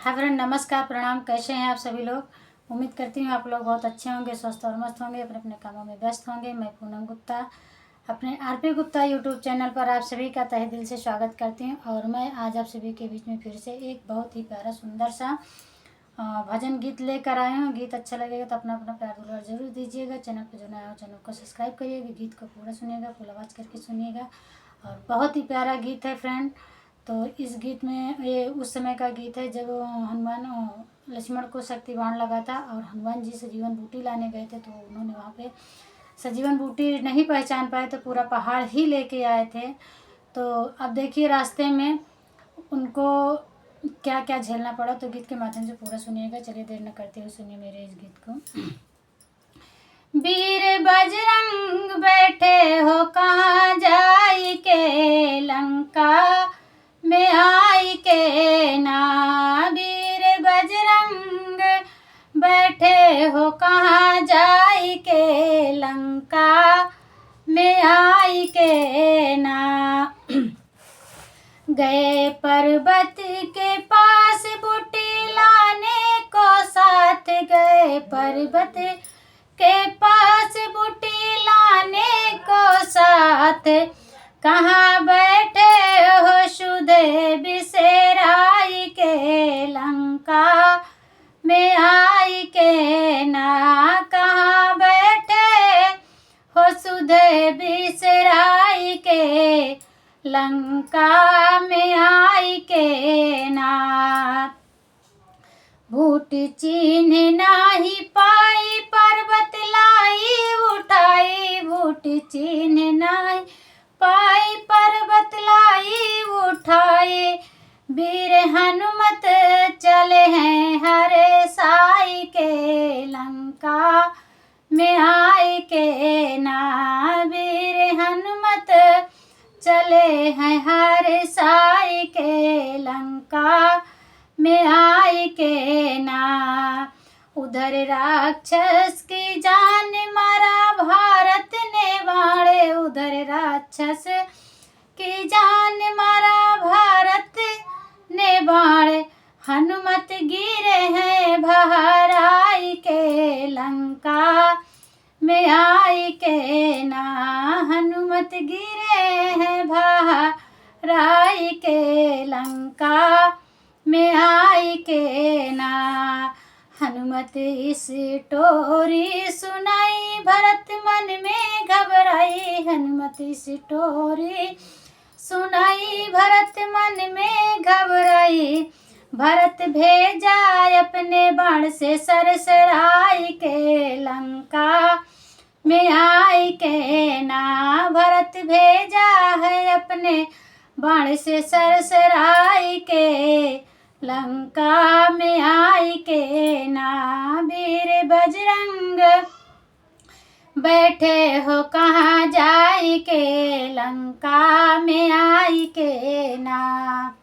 Hi friend, नमस्कार, प्रणाम। कैसे हैं आप सभी लोग। उम्मीद करती हूँ आप लोग बहुत अच्छे होंगे, स्वस्थ और मस्त होंगे, अपने अपने कामों में व्यस्त होंगे। मैं पूनम गुप्ता अपने आरपी गुप्ता यूट्यूब चैनल पर आप सभी का तहे दिल से स्वागत करती हूँ। और मैं आज आप सभी के बीच में फिर से एक बहुत ही प्यारा सुंदर सा भजन गीत लेकर आए हूँ। गीत अच्छा लगेगा तो अपना अपना प्यार दुलार जरूर दीजिएगा। चैनल पर जो नया हो चैनल को सब्सक्राइब करिएगा। गीत को पूरा सुनिएगा, फुल आवाज़ करके सुनिएगा। और बहुत ही प्यारा गीत है फ्रेंड। तो इस गीत में ये उस समय का गीत है जब हनुमान लक्ष्मण को शक्ति बाण लगा था और हनुमान जी सजीवन बूटी लाने गए थे। तो उन्होंने वहाँ पे सजीवन बूटी नहीं पहचान पाए तो पूरा पहाड़ ही लेके आए थे। तो अब देखिए रास्ते में उनको क्या क्या झेलना पड़ा। तो गीत के माध्यम से पूरा सुनिएगा। चलिए देर न करते हुए सुनिए मेरे इस गीत को। वीर बजरंग बैठे हो कहाँ जाई के लंका में आई के ना। वीर बजरंग बैठे हो कहाँ जाई के लंका में आई के ना। गए पर्वत के पास बूटी लाने को साथ, गए पर्वत के पास बूटी लाने को साथ। कहाँ बैठे हो सुधे बिसेराई के लंका में आई के ना। कहाँ बैठे हो सुधे बिसराई के लंका में आई के ना। बूट चिन्ह नाही पाई पर्वत लाई उठाई, बूट चिन्ह नाही पाई पर्वत लाई उठाई। वीर हनुमत चले हैं हरे साई के लंका में आई के ना। वीर हनुमत चले हैं हरे साई के लंका में आई के ना। उधर राक्षस की जान मारा भारत ने बाड़े, उधर राक्षस की जान मारा भारत ने बाड़े। हनुमत गिरे हैं बाहर आई के लंका में आई के ना। हनुमत गिरे हैं बाहर आई के लंका में आई के ना। हनुमत इस टोरी सुनाई भरत मन में घबराई, हनुमत इस टोरी सुनाई भरत मन में घबराई। भरत भेजा अपने बाण से सरसराई के लंका में आई के ना। भरत भेजा है अपने बाण से सरसराई के लंका में आई के ना। वीर बजरंग बैठे हो कहाँ जाई के लंका में आई के ना।